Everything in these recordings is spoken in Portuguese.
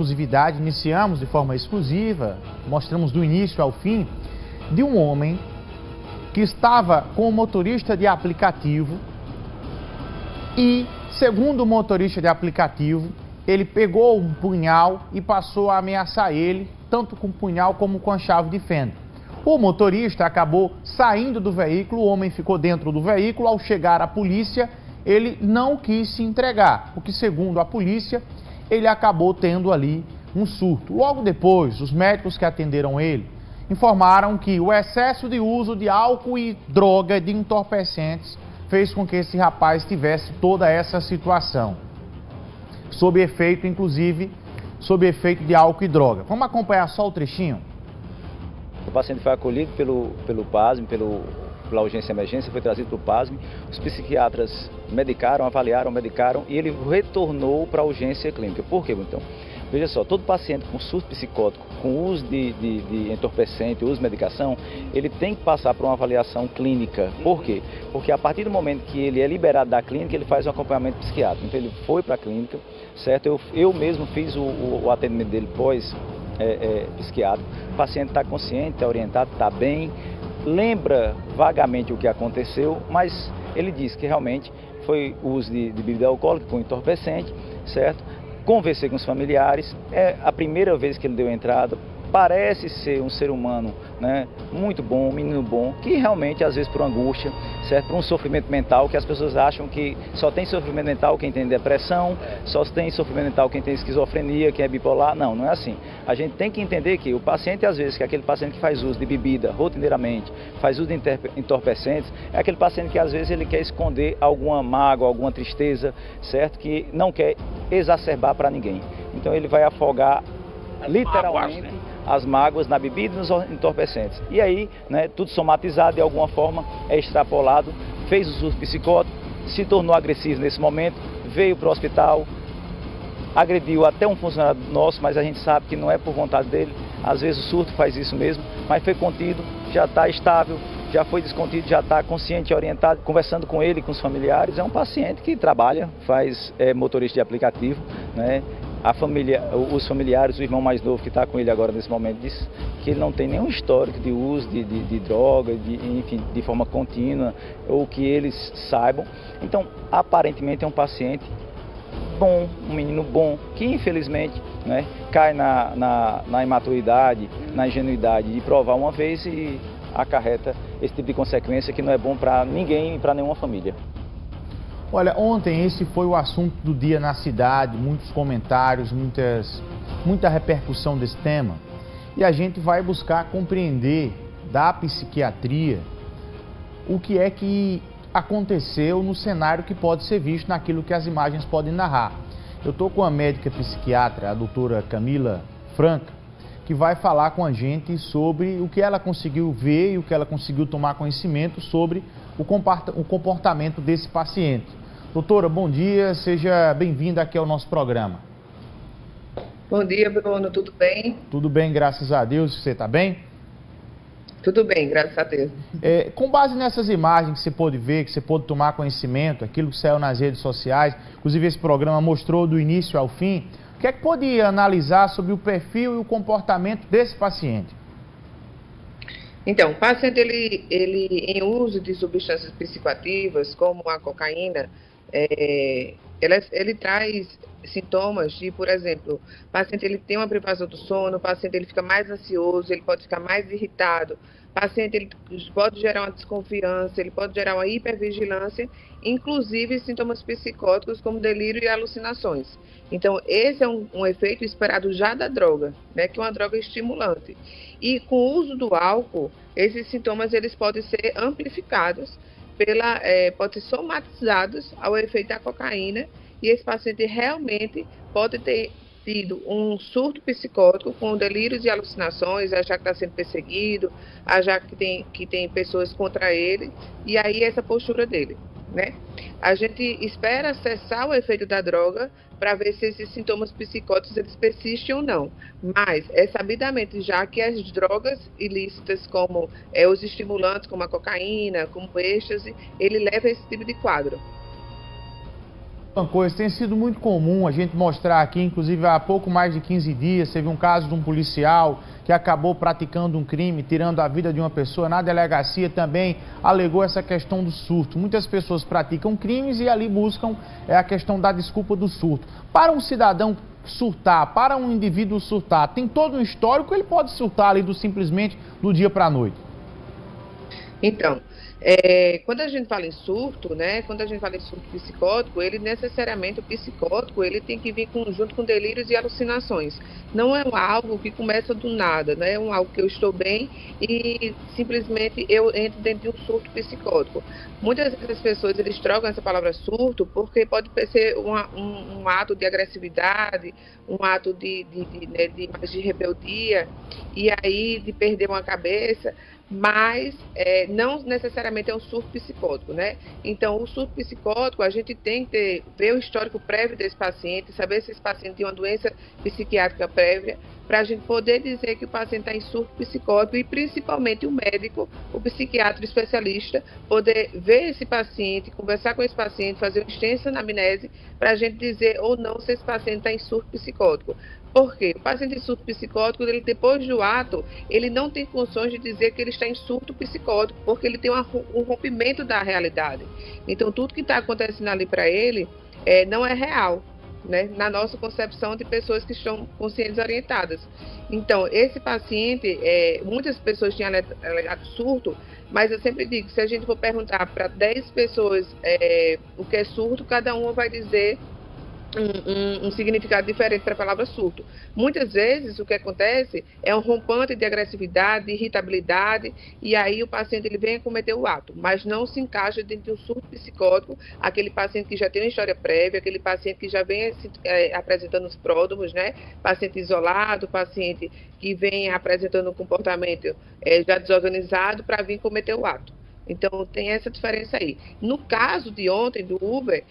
exclusividade, iniciamos de forma exclusiva, mostramos do início ao fim, de um homem que estava com o motorista de aplicativo e, segundo o motorista de aplicativo, ele pegou um punhal e passou a ameaçar ele, tanto com o punhal como com a chave de fenda. O motorista acabou saindo do veículo, o homem ficou dentro do veículo. Ao chegar a polícia, ele não quis se entregar, porque, segundo a polícia, ele acabou tendo ali um surto. Logo depois, os médicos que atenderam ele informaram que o excesso de uso de álcool e droga, de entorpecentes, fez com que esse rapaz tivesse toda essa situação. Sob efeito, inclusive, sob efeito de álcool e droga. Vamos acompanhar só o trechinho? O paciente foi acolhido pelo PASM, pela urgência e emergência, foi trazido para o PASM. Os psiquiatras medicaram, avaliaram, medicaram e ele retornou para a urgência clínica. Por quê, então? Veja só, todo paciente com surto psicótico, com uso de entorpecente, uso de medicação, ele tem que passar por uma avaliação clínica. Por quê? Porque a partir do momento que ele é liberado da clínica, ele faz um acompanhamento psiquiátrico. Então ele foi para a clínica, certo? Eu mesmo fiz o atendimento dele pós psiquiátrico. O paciente está consciente, está orientado, está bem, lembra vagamente o que aconteceu, mas ele diz que realmente foi o uso de bebida alcoólica com entorpecente, certo? Conversei com os familiares, é a primeira vez que ele deu entrada, parece ser um ser humano, né, muito bom, um menino bom, que realmente às vezes por angústia, certo? Por um sofrimento mental, que as pessoas acham que só tem sofrimento mental quem tem depressão, só tem sofrimento mental quem tem esquizofrenia, quem é bipolar. Não, não é assim. A gente tem que entender que o paciente, às vezes, que é aquele paciente que faz uso de bebida rotineiramente, faz uso de entorpecentes, é aquele paciente que às vezes ele quer esconder alguma mágoa, alguma tristeza, certo? Que não quer exacerbar para ninguém. Então ele vai afogar literalmente as mágoas na bebida e nos entorpecentes. E aí, né, tudo somatizado de alguma forma, é extrapolado, fez o surto psicótico, se tornou agressivo nesse momento, veio para o hospital, agrediu até um funcionário nosso, mas a gente sabe que não é por vontade dele, às vezes o surto faz isso mesmo, mas foi contido, já está estável, já foi descontido, já está consciente, orientado, conversando com ele, com os familiares. É um paciente que trabalha, faz motorista de aplicativo, né? A família, os familiares, o irmão mais novo que está com ele agora nesse momento, diz que ele não tem nenhum histórico de uso de droga, enfim, de forma contínua, ou que eles saibam. Então, aparentemente é um paciente bom, um menino bom, que infelizmente, né, cai na imaturidade, na ingenuidade de provar uma vez e acarreta esse tipo de consequência que não é bom para ninguém e para nenhuma família. Olha, ontem esse foi o assunto do dia na cidade, muitos comentários, muita repercussão desse tema. E a gente vai buscar compreender da psiquiatria o que é que aconteceu no cenário que pode ser visto naquilo que as imagens podem narrar. Eu estou com a médica psiquiatra, a doutora Camila Franca, que vai falar com a gente sobre o que ela conseguiu ver e o que ela conseguiu tomar conhecimento sobre o comportamento desse paciente. Doutora, bom dia, seja bem-vinda aqui ao nosso programa. Bom dia, Bruno, tudo bem? Tudo bem, graças a Deus, você está bem? Tudo bem, graças a Deus. Com base nessas imagens que você pôde ver, que você pôde tomar conhecimento, aquilo que saiu nas redes sociais, inclusive esse programa mostrou do início ao fim, o que é que pode analisar sobre o perfil e o comportamento desse paciente? Então, o paciente, ele em uso de substâncias psicoativas, como a cocaína, ele traz sintomas de, por exemplo, o paciente ele tem uma privação do sono, o paciente ele fica mais ansioso, ele pode ficar mais irritado, o paciente ele pode gerar uma desconfiança, ele pode gerar uma hipervigilância, inclusive sintomas psicóticos como delírio e alucinações. Então, esse é um efeito esperado já da droga, né, que é uma droga estimulante. E com o uso do álcool, esses sintomas eles podem ser amplificados, podem ser somatizados ao efeito da cocaína, e esse paciente realmente pode ter tido um surto psicótico com delírios e alucinações, achar que está sendo perseguido, achar que tem pessoas contra ele, e aí essa postura dele, né? A gente espera cessar o efeito da droga para ver se esses sintomas psicóticos eles persistem ou não. Mas é sabidamente já que as drogas ilícitas, como os estimulantes, como a cocaína, como o êxtase, ele leva a esse tipo de quadro. Uma coisa, tem sido muito comum a gente mostrar aqui, inclusive há pouco mais de 15 dias, teve um caso de um policial que acabou praticando um crime, tirando a vida de uma pessoa. Na delegacia também alegou essa questão do surto. Muitas pessoas praticam crimes e ali buscam a questão da desculpa do surto. Para um cidadão surtar, para um indivíduo surtar, tem todo um histórico, ele pode surtar ali simplesmente do dia para a noite. Então, quando a gente fala em surto, né, quando a gente fala em surto psicótico, ele necessariamente, o psicótico, ele tem que vir junto com delírios e alucinações. Não é algo que começa do nada, né, é algo que eu estou bem e simplesmente eu entro dentro de um surto psicótico. Muitas vezes as pessoas, eles trocam essa palavra surto porque pode ser um ato de agressividade, um ato de rebeldia, e aí de perder uma cabeça, mas não necessariamente é um surto psicótico, né? Então, o surto psicótico, a gente tem que ver o histórico prévio desse paciente, saber se esse paciente tem uma doença psiquiátrica prévia, para a gente poder dizer que o paciente está em surto psicótico e, principalmente, o médico, o psiquiatra especialista, poder ver esse paciente, conversar com esse paciente, fazer uma extensa anamnese, para a gente dizer ou não se esse paciente está em surto psicótico. Por quê? O paciente em surto psicótico, ele, depois do ato, ele não tem condições de dizer que ele está em surto psicótico, porque ele tem um rompimento da realidade. Então, tudo que está acontecendo ali para ele não é real, né? Na nossa concepção de pessoas que estão conscientes orientadas. Então, esse paciente, muitas pessoas tinham alegado surto, mas eu sempre digo, se a gente for perguntar para 10 pessoas o que é surto, cada uma vai dizer um significado diferente para a palavra surto. Muitas vezes o que acontece é um rompante de agressividade, de irritabilidade, e aí o paciente ele vem a cometer o ato, mas não se encaixa dentro de um surto psicótico, aquele paciente que já tem uma história prévia, aquele paciente que já vem apresentando os pródromos, né? Paciente isolado, paciente que vem apresentando um comportamento já desorganizado para vir cometer o ato. Então, tem essa diferença aí. No caso de ontem, do Uber,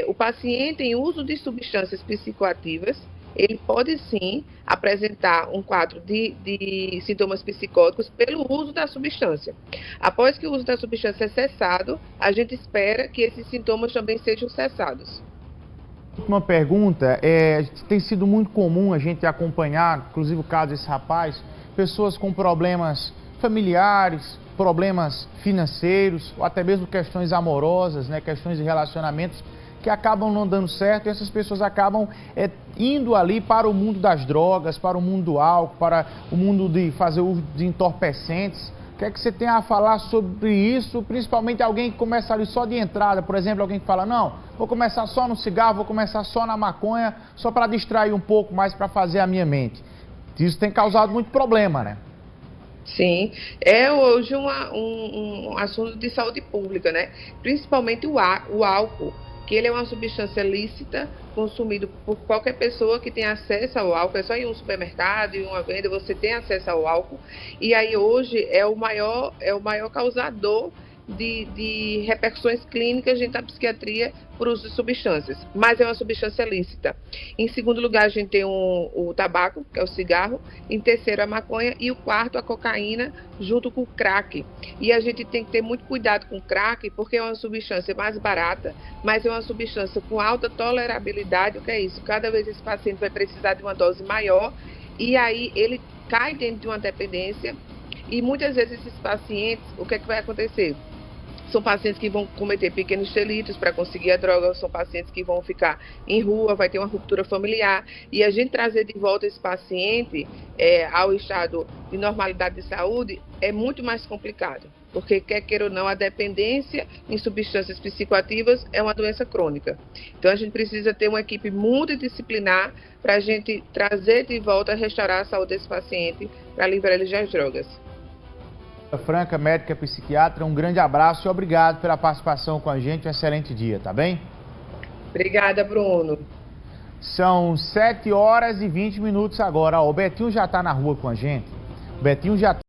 o paciente em uso de substâncias psicoativas, ele pode sim apresentar um quadro de sintomas psicóticos pelo uso da substância. Após que o uso da substância é cessado, a gente espera que esses sintomas também sejam cessados. Última pergunta, tem sido muito comum a gente acompanhar, inclusive o caso desse rapaz, pessoas com problemas familiares, problemas financeiros, ou até mesmo questões amorosas, né, questões de relacionamentos que acabam não dando certo, e essas pessoas acabam indo ali para o mundo das drogas, para o mundo do álcool, para o mundo de fazer uso de entorpecentes. O que é que você tem a falar sobre isso, principalmente alguém que começa ali só de entrada, por exemplo, alguém que fala, não, vou começar só no cigarro, vou começar só na maconha, só para distrair um pouco mais, para fazer a minha mente. Isso tem causado muito problema, né? Sim, é hoje um assunto de saúde pública, né? Principalmente o álcool, que ele é uma substância lícita, consumido por qualquer pessoa que tenha acesso ao álcool. É só ir em um supermercado, em uma venda, você tem acesso ao álcool. E aí hoje é o maior causador de repercussões clínicas dentro da psiquiatria por uso de substâncias, mas é uma substância lícita. Em segundo lugar, a gente tem o tabaco, que é o cigarro. Em terceiro, a maconha. E o quarto, a cocaína, junto com o crack. E a gente tem que ter muito cuidado com o crack, porque é uma substância mais barata, mas é uma substância com alta tolerabilidade. O que é isso? Cada vez esse paciente vai precisar de uma dose maior, e aí ele cai dentro de uma dependência, e muitas vezes esses pacientes, o que é que vai acontecer? São pacientes que vão cometer pequenos delitos para conseguir a droga, são pacientes que vão ficar em rua, vai ter uma ruptura familiar. E a gente trazer de volta esse paciente ao estado de normalidade de saúde é muito mais complicado. Porque, quer queira ou não, a dependência em substâncias psicoativas é uma doença crônica. Então, a gente precisa ter uma equipe multidisciplinar para a gente trazer de volta, restaurar a saúde desse paciente, para livrar ele das drogas. Franca, médica psiquiatra, um grande abraço e obrigado pela participação com a gente, um excelente dia, tá bem? Obrigada, Bruno. São 7 horas e 20 minutos agora, o Betinho já está na rua com a gente, o Betinho já